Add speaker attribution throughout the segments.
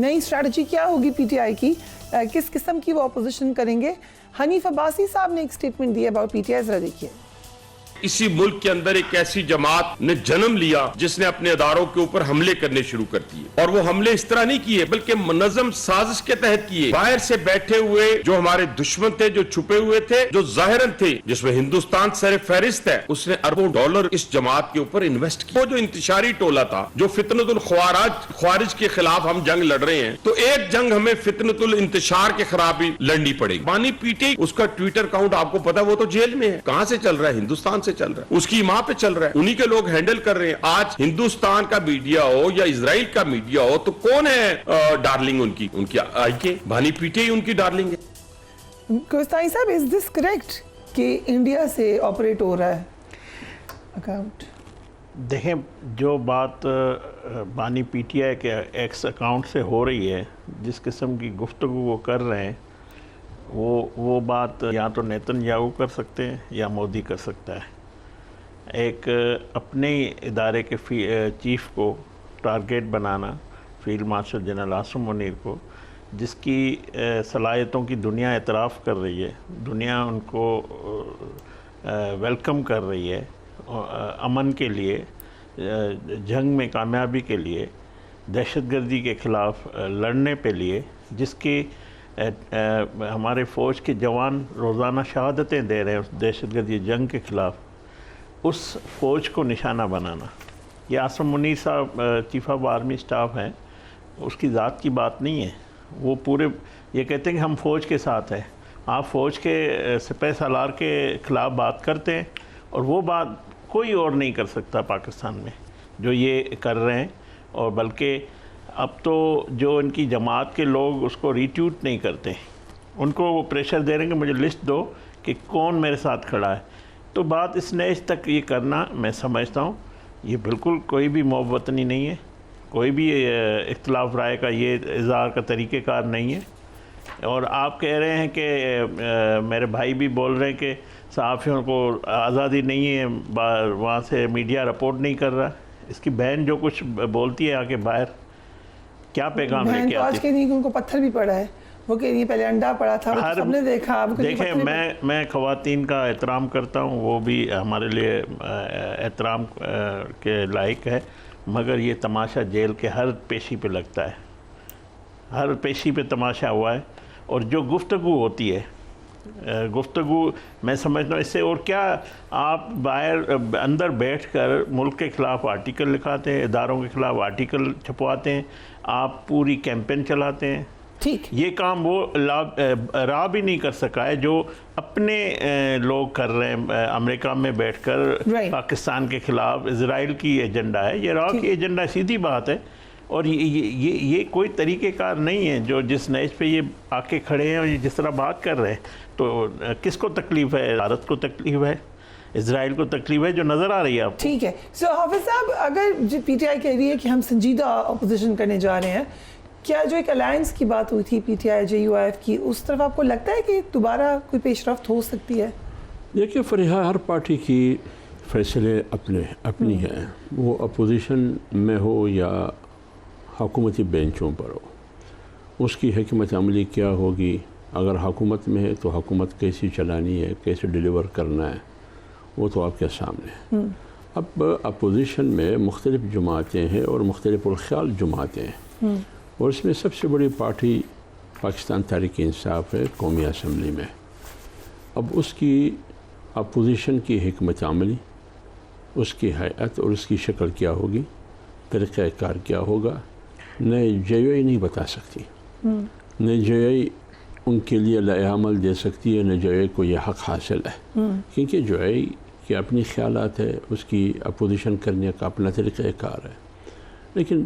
Speaker 1: نئی اسٹریٹجی کیا ہوگی پی ٹی آئی کی؟ کس قسم کی وہ اپوزیشن کریں گے؟ حنیف عباسی صاحب نے ایک سٹیٹمنٹ دی ہے اباؤٹ پی ٹی آئی، ذرا دیکھیے۔
Speaker 2: اسی ملک کے اندر ایک ایسی جماعت نے جنم لیا جس نے اپنے اداروں کے اوپر حملے کرنے شروع کر دیے، اور وہ حملے اس طرح نہیں کیے بلکہ منظم سازش کے تحت کیے۔ باہر سے بیٹھے ہوئے جو ہمارے دشمن تھے، جو چھپے ہوئے تھے، جو ظاہراً تھے، جس میں ہندوستان سر فہرست ہے، اس نے اربوں ڈالر اس جماعت کے اوپر انویسٹ کیا۔ وہ جو انتشاری ٹولہ تھا، جو فتنۃ الخوارج کے خلاف ہم جنگ لڑ رہے ہیں، تو ایک جنگ ہمیں فتنۃ الانتشار کے خلاف بھی لڑنی پڑے گی۔ بانی پی ٹی، اس کا ٹویٹر اکاؤنٹ آپ کو پتا، وہ تو جیل میں ہے۔ کہاں سے چل رہا ہے؟ ہندوستان سے چل رہا ہے، اس کی ماں پہ چل رہا ہے، انہی کے لوگ ہینڈل کر رہے ہیں۔ آج ہندوستان کا میڈیا ہو یا اسرائیل کا میڈیا ہو، تو کون ہے ڈارلنگ ان کی آئی کے؟ بانی پی ٹی ان کی ڈارلنگ ہے۔
Speaker 1: کوستانی صاحب، از دس کریکٹ کہ انڈیا سے آپریٹ ہو رہا ہے اکاؤنٹ؟
Speaker 3: دیکھیں، جو بات بانی پی ٹی آئی کے ایکس اکاؤنٹ سے ہو رہی ہے، جس قسم کی گفتگو وہ کر رہے ہیں، وہ بات یا تو نیتن یاہو کر سکتے ہیں یا مودی کر سکتا ہے۔ ایک اپنے ادارے کے چیف کو ٹارگیٹ بنانا، field marshal general Asim Munir کو، جس کی صلاحیتوں کی دنیا اعتراف کر رہی ہے، دنیا ان کو ویلکم کر رہی ہے، امن کے لیے، جنگ میں کامیابی کے لیے، دہشت گردی کے خلاف لڑنے کے لیے، جس کی ہمارے فوج کے جوان روزانہ شہادتیں دے رہے ہیں اس دہشت گردی جنگ کے خلاف، اس فوج کو نشانہ بنانا۔ یہ عاصم منیر صاحب چیف آف آرمی اسٹاف ہیں، اس کی ذات کی بات نہیں ہے۔ وہ پورے یہ کہتے ہیں کہ ہم فوج کے ساتھ ہیں۔ آپ فوج کے سپہ سالار کے خلاف بات کرتے ہیں، اور وہ بات کوئی اور نہیں کر سکتا پاکستان میں جو یہ کر رہے ہیں۔ اور بلکہ اب تو جو ان کی جماعت کے لوگ اس کو ریٹویٹ نہیں کرتے، ان کو وہ پریشر دے رہے ہیں کہ مجھے لسٹ دو کہ کون میرے ساتھ کھڑا ہے۔ تو بات اس نیچ تک یہ کرنا، میں سمجھتا ہوں یہ بالکل کوئی بھی محب وطنی نہیں ہے، کوئی بھی اختلاف رائے کا یہ اظہار کا طریقہ کار نہیں ہے۔ اور آپ کہہ رہے ہیں کہ میرے بھائی بھی بول رہے ہیں کہ صحافیوں کو آزادی نہیں ہے، وہاں سے میڈیا رپورٹ نہیں کر رہا۔ اس کی بہن جو کچھ بولتی ہے آ کے باہر، کیا پیغام لے کے
Speaker 1: آج
Speaker 3: آتی
Speaker 1: کے نہیں کہ ان کو پتھر بھی پڑا ہے، وہ کہہ رہی ہے پہلے انڈا پڑا تھا، سب نے دیکھا۔
Speaker 3: دیکھیں، میں خواتین کا احترام کرتا ہوں، وہ بھی ہمارے لیے احترام کے لائق ہے، مگر یہ تماشا جیل کے ہر پیشی پہ لگتا ہے، ہر پیشی پہ تماشا ہوا ہے۔ اور جو گفتگو ہوتی ہے، گفتگو میں سمجھتا ہوں اس سے اور کیا، آپ باہر اندر بیٹھ کر ملک کے خلاف آرٹیکل لکھاتے ہیں، اداروں کے خلاف آرٹیکل چھپواتے ہیں، آپ پوری کیمپین چلاتے ہیں۔
Speaker 1: ٹھیک،
Speaker 3: یہ کام وہ را بھی نہیں کر سکا ہے جو اپنے لوگ کر رہے ہیں امریکہ میں بیٹھ کر پاکستان کے خلاف۔ اسرائیل کی ایجنڈا ہے یہ، را کی ایجنڈا، سیدھی بات ہے۔ اور یہ کوئی طریقہ کار نہیں ہے جو جس نیچ پہ یہ آ کے کھڑے ہیں اور یہ جس طرح بات کر رہے ہیں۔ تو کس کو تکلیف ہے؟ بھارت کو تکلیف ہے، اسرائیل کو تکلیف ہے، جو نظر آ رہی ہے آپ کو۔
Speaker 1: ٹھیک ہے۔ سو حافظ صاحب، اگر پی ٹی آئی کہہ رہی ہے کہ ہم سنجیدہ اپوزیشن کرنے جا رہے ہیں، کیا جو ایک الائنس کی بات ہوئی تھی P T I J U I F کی، اس طرف آپ کو لگتا ہے کہ دوبارہ کوئی پیش رفت ہو سکتی ہے؟
Speaker 4: دیکھیے، فریحہ، ہر پارٹی کی فیصلے اپنی ہیں، وہ اپوزیشن میں ہو یا حکومتی بینچوں پر ہو۔ اس کی حکمت عملی کیا ہوگی؟ اگر حکومت میں ہے تو حکومت کیسی چلانی ہے، کیسے ڈیلیور کرنا ہے، وہ تو آپ کے سامنے ہے۔ اب اپوزیشن میں مختلف جماعتیں ہیں اور مختلف الخیال جماعتیں ہیں، اور اس میں سب سے بڑی پارٹی پاکستان تحریک انصاف ہے قومی اسمبلی میں۔ اب اس کی اپوزیشن کی حکمت عملی، اس کی ہیئت اور اس کی شکل کیا ہوگی، طریقہ کار کیا ہوگا، نئے جے یو آئی نہیں بتا سکتی۔ نئے جے یو آئی ان کے لیے لائحہ عمل دے سکتی ہے، نئے جے یو آئی کو یہ حق حاصل ہے، کیونکہ جے یو آئی کے اپنی خیالات ہے، اس کی اپوزیشن کرنے کا اپنا طریقہ کار ہے۔ لیکن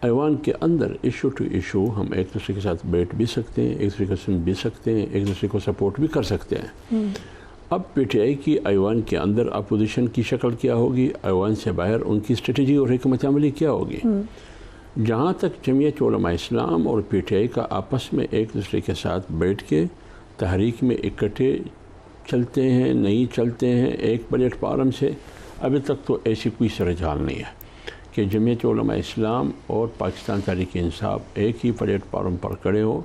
Speaker 4: ایوان کے اندر ایشو ٹو ایشو ہم ایک دوسرے کے ساتھ بیٹھ بھی سکتے ہیں، ایک دوسرے کو سن بھی سکتے ہیں، ایک دوسرے کو سپورٹ بھی کر سکتے ہیں۔ اب پی ٹی آئی کی ایوان کے اندر اپوزیشن کی شکل کیا ہوگی، ایوان سے باہر ان کی اسٹریٹجی اور حکمت عملی کیا ہوگی۔ جہاں تک جمعیت علماء اسلام اور پی ٹی آئی کا آپس میں ایک دوسرے کے ساتھ بیٹھ کے تحریک میں اکٹھے چلتے ہیں، نہیں چلتے ہیں ایک پلیٹ فارم سے، ابھی تک تو ایسی کوئی صورتحال نہیں ہے۔ کہ جمعیت علماء اسلام اور پاکستان تحریک انصاف ایک ہی پلیٹ فارم پر کھڑے ہو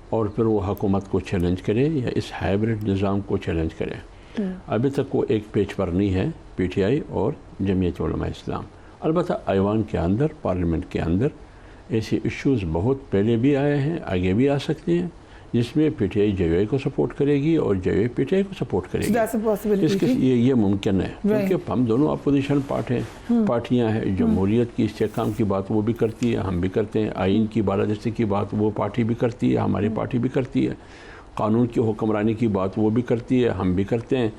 Speaker 4: اور پھر وہ حکومت کو چیلنج کرے یا اس ہائبرڈ نظام کو چیلنج کرے۔ ابھی تک وہ ایک پیج پر نہیں ہے پی ٹی آئی اور جمعیت علماء اسلام۔ البتہ ایوان کے اندر، پارلیمنٹ کے اندر ایسے ایشوز بہت پہلے بھی آئے ہیں، آگے بھی آ سکتے ہیں، جس میں پی ٹی آئی جے یو آئی کو سپورٹ کرے گی اور جے یو آئی پی ٹی آئی کو سپورٹ کرے گی۔ اس کے یہ ممکن ہے کیونکہ ہم دونوں اپوزیشن پارٹیاں ہیں۔ جمہوریت کی استحکام کی بات وہ بھی کرتی ہے، ہم بھی کرتے ہیں۔ آئین کی بالادستی کی بات وہ پارٹی بھی کرتی ہے، ہماری پارٹی بھی کرتی ہے۔ قانون کی حکمرانی کی بات وہ بھی کرتی ہے، ہم بھی کرتے ہیں۔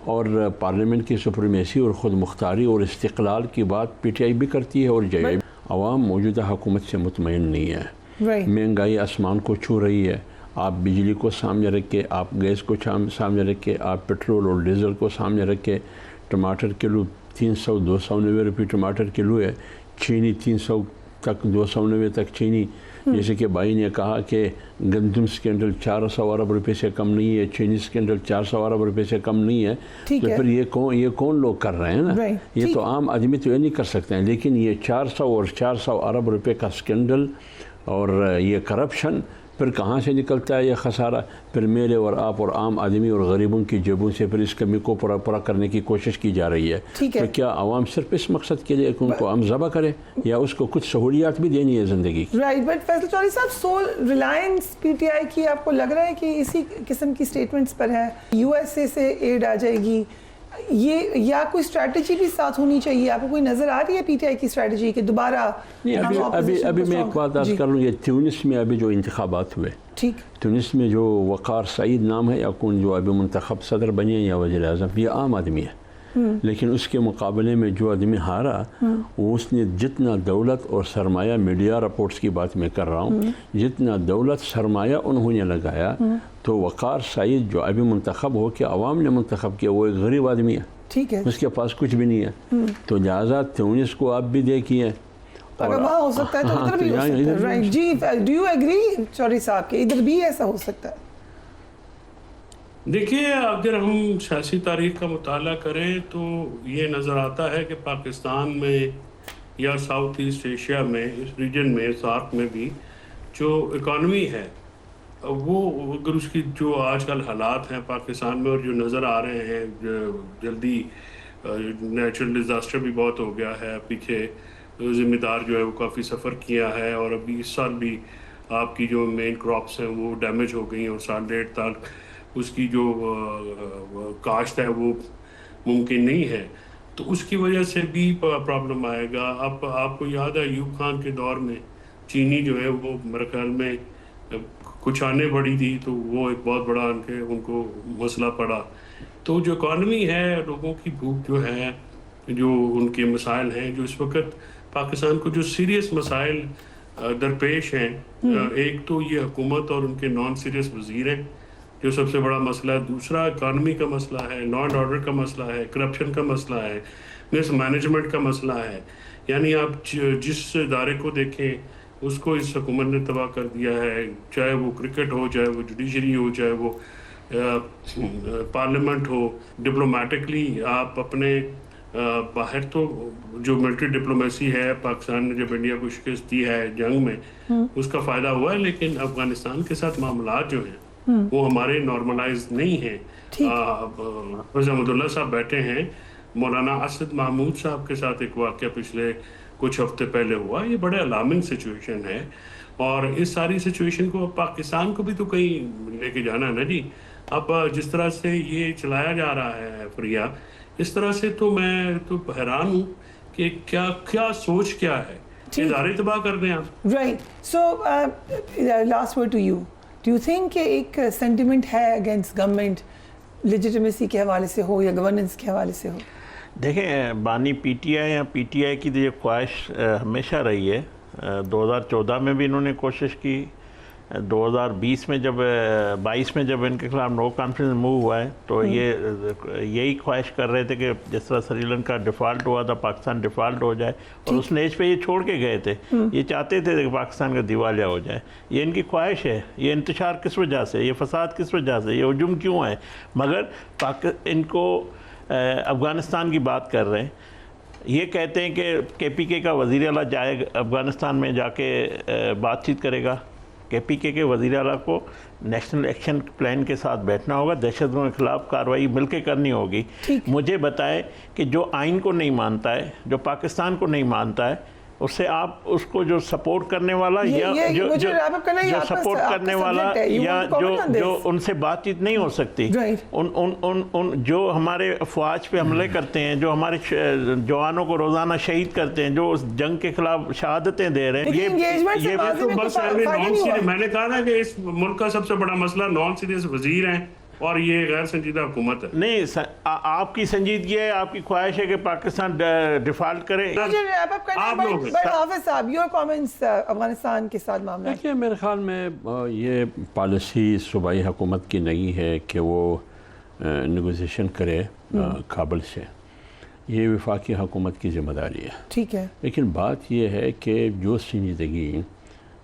Speaker 4: اور پارلیمنٹ کی سپریمیسی اور خود مختاری اور استقلال کی بات پی ٹی آئی بھی کرتی ہے اور جے یو آئی۔ عوام موجودہ حکومت سے مطمئن نہیں ہے۔ مہنگائی آسمان کو چھو رہی ہے۔ آپ بجلی کو سامنے رکھ کے، آپ گیس کو سامنے رکھ کے، آپ پیٹرول اور ڈیزل کو سامنے رکھ کے، ٹماٹر کلو 290 روپے ٹماٹر کلو ہے، چینی 300 تک 290 تک چینی۔ جیسے کہ بھائی نے کہا کہ گندم سکینڈل 400 ارب روپے سے کم نہیں ہے، چینی سکینڈل 400 ارب روپے سے کم نہیں ہے، تو پھر یہ کون لوگ کر رہے ہیں نا؟ یہ تو عام آدمی تو یہ نہیں کر سکتے ہیں، لیکن یہ 400 اور 400 ارب روپے کا سکینڈل اور یہ کرپشن پھر کہاں سے نکلتا ہے یہ خسارہ؟ پھر میرے اور آپ اور عام آدمی اور غریبوں کی جیبوں سے پھر اس کمی کو پورا کرنے کی کوشش کی جا رہی ہے۔ تو کیا عوام صرف اس مقصد کے لیے کہ ان کو ہم ذبح کرے یا اس کو کچھ سہولیات بھی دینی ہے زندگی کی؟
Speaker 1: رائٹ، بٹ فیصل چودھری صاحب، سول ریلائنس پی ٹی آئی کی آپ کو لگ رہا ہے کہ اسی قسم کی سٹیٹمنٹس پر ہے؟ یو ایس اے سے ایڈ آ جائے گی، یہ یا کوئی اسٹریٹجی بھی ساتھ ہونی چاہیے؟ آپ کو کوئی نظر آ رہی ہے پی ٹی آئی کی اسٹریٹجی کہ دوبارہ؟
Speaker 4: ابھی میں ایک بات عرض کر لوں، یہ تیونس میں ابھی جو انتخابات ہوئے، تیونس میں جو وقار سعید نام ہے یا کون جو ابھی منتخب صدر بنے یا وزیر اعظم، یہ عام آدمی ہے، لیکن اس کے مقابلے میں جو آدمی ہارا اس نے جتنا دولت اور سرمایہ، میڈیا رپورٹس کی بات میں کر رہا ہوں، جتنا دولت سرمایہ انہوں نے لگایا، تو وقار سعید جو ابھی منتخب ہو کے عوام نے منتخب کیا، وہ ایک غریب آدمی ہے، اس کے پاس کچھ بھی نہیں ہے۔ تو لہٰذا تیونس کو آپ بھی دیکھیے،
Speaker 1: اگر وہاں ہو سکتا ہے تو ادھر بھی ہو سکتا ہے، رائٹ؟ جی، ڈو یو ایگری چودھری صاحب کہ ادھر بھی ایسا ہو سکتا ہے؟
Speaker 5: دیکھیے، اگر ہم سیاسی تاریخ کا مطالعہ کریں تو یہ نظر آتا ہے کہ پاکستان میں یا ساؤتھ ایسٹ ایشیا میں، اس ریجن میں، سارک میں بھی جو اکانومی ہے وہ، اگر اس کی جو آج کل حالات ہیں پاکستان میں اور جو نظر آ رہے ہیں، جلدی نیچرل ڈیزاسٹر بھی بہت ہو گیا ہے، پیچھے ذمہ دار جو ہے وہ کافی سفر کیا ہے، اور ابھی اس سال بھی آپ کی جو مین کراپس ہیں وہ ڈیمیج ہو گئی اور سال ڈیڑھ تک اس کی جو کاشت ہے وہ ممکن نہیں ہے، تو اس کی وجہ سے بھی پرابلم آئے گا۔ اب آپ کو یاد ہے ایوب خان کے دور میں چینی جو ہے وہ میرے خیال میں کچھ آنے پڑی تھی، تو وہ ایک بہت بڑا ان کو مسئلہ پڑا۔ تو جو اکانومی ہے، لوگوں کی بھوک جو ہے، جو ان کے مسائل ہیں، جو اس وقت پاکستان کو جو سیریس مسائل درپیش ہیں، ایک تو یہ حکومت اور ان کے نان سیریس وزیر ہیں جو سب سے بڑا مسئلہ ہے، دوسرا اکانومی کا مسئلہ ہے، لا اینڈ آرڈر کا مسئلہ ہے، کرپشن کا مسئلہ ہے، مس مینجمنٹ کا مسئلہ ہے۔ یعنی آپ جس ادارے کو دیکھیں اس کو اس حکومت نے تباہ کر دیا ہے، چاہے وہ کرکٹ ہو، چاہے وہ جوڈیشری ہو، چاہے وہ پارلیمنٹ ہو۔ ڈپلومیٹکلی آپ اپنے باہر تو جو ملٹری ڈپلومیسی ہے، پاکستان نے جب انڈیا کو شکست دی ہے جنگ میں، اس کا فائدہ ہوا ہے، لیکن افغانستان کے ساتھ معاملات جو ہیں وہ ہمارے نارملائز نہیں ہیں۔ حافظ احمد اللہ صاحب بیٹھے ہیں، مولانا اسد محمود صاحب کے ساتھ ایک واقعہ پچھلے کچھ ہفتے پہلے ہوا، یہ بڑے الارمنگ سچویشن ہے، اور اس ساری سچویشن کو پاکستان کو بھی تو کہیں لے کے جانا ہے نا جی۔ اب جس طرح سے یہ چلایا جا رہا ہے فریا، اس طرح سے تو میں تو حیران ہوں کہ کیا سوچ کیا ہے، ادارے تباہ کر دیں آپ۔
Speaker 1: Right, so last word to you, do you think کہ ایک سینٹیمنٹ ہے اگینسٹ گورنمنٹ، لیجیٹمیسی کے حوالے سے ہو یا گورننس کے حوالے سے ہو؟
Speaker 3: دیکھیں، بانی پی ٹی آئی یا پی ٹی آئی کی یہ خواہش ہمیشہ رہی ہے۔ 2014 میں بھی انہوں نے کوشش کی، 2020 میں جب 22 میں جب ان کے خلاف نو کانفیڈنس موو ہوا ہے تو یہی خواہش کر رہے تھے کہ جس طرح سری لنکا ڈیفالٹ ہوا تھا، پاکستان ڈیفالٹ ہو جائے، اور اس نیچ پہ یہ چھوڑ کے گئے تھے، یہ چاہتے تھے کہ پاکستان کا دیوالیہ ہو جائے۔ یہ ان کی خواہش ہے۔ یہ انتشار کس وجہ سے، یہ فساد کس وجہ سے، یہ ہجوم کیوں ہے؟ مگر ان کو افغانستان کی بات کر رہے ہیں، یہ کہتے ہیں کہ کے پی کے کا وزیر اعلیٰ جائے افغانستان میں جا کے بات چیت کرے گا. کے پی کے وزیر اعلیٰ کو نیشنل ایکشن پلان کے ساتھ بیٹھنا ہوگا, دہشت گردوں کے خلاف کارروائی مل کے کرنی ہوگی. مجھے بتائے کہ جو آئین کو نہیں مانتا ہے, جو پاکستان کو نہیں مانتا ہے, اس سے آپ اس کو جو سپورٹ کرنے والا یا جو سپورٹ کرنے والا یا جو ان سے بات چیت نہیں ہو سکتی, ان جو ہمارے افواج پہ حملے کرتے ہیں, جو ہمارے جوانوں کو روزانہ شہید کرتے ہیں, جو اس جنگ کے خلاف شہادتیں دے رہے ہیں, یہ
Speaker 5: میں نے کہا نا کہ اس ملک کا سب سے بڑا مسئلہ نان سیریس وزیر ہیں اور یہ غیر سنجیدہ حکومت ہے.
Speaker 3: نہیں, آپ کی سنجیدگی ہے, آپ کی خواہش ہے کہ پاکستان ڈیفالٹ کرے.
Speaker 1: افغانستان کے ساتھ معاملہ
Speaker 4: دیکھیے, میرے خیال میں یہ پالیسی صوبائی حکومت کی نہیں ہے کہ وہ نیگوزیشن کرے کابل سے. یہ وفاقی حکومت کی ذمہ داری ہے.
Speaker 1: ٹھیک ہے,
Speaker 4: لیکن بات یہ ہے کہ جو سنجیدگی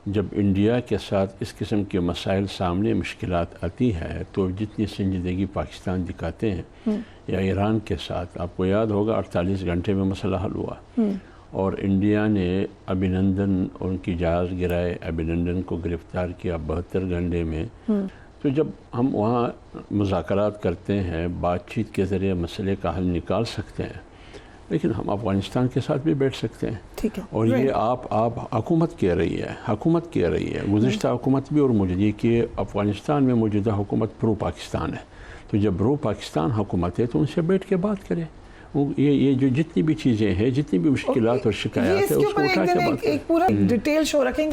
Speaker 4: جب انڈیا کے ساتھ اس قسم کے مسائل سامنے مشکلات آتی ہے تو جتنی سنجیدگی پاکستان دکھاتے ہیں یا ایران کے ساتھ, آپ کو یاد ہوگا 48 گھنٹے میں مسئلہ حل ہوا اور انڈیا نے ابھینندن ان کی جہاز گرائے, ابھینندن کو گرفتار کیا 72 گھنٹے میں. تو جب ہم وہاں مذاکرات کرتے ہیں, بات چیت کے ذریعے مسئلے کا حل نکال سکتے ہیں, لیکن ہم افغانستان کے ساتھ بھی بیٹھ سکتے ہیں.
Speaker 1: ٹھیک ہے,
Speaker 4: اور یہ آپ حکومت کہہ رہی ہے گزشتہ حکومت بھی اور موجودہ کہ افغانستان میں موجودہ حکومت پرو پاکستان ہے. تو جب پرو پاکستان حکومت ہے تو ان سے بیٹھ کے بات کریں. یہ جو جتنی بھی چیزیں ہیں, جتنی بھی مشکلات اور شکایات ہیں, اس کو اٹھا کے بات کریں.
Speaker 1: ایک پورا ڈیٹیل شو رکھیں گے.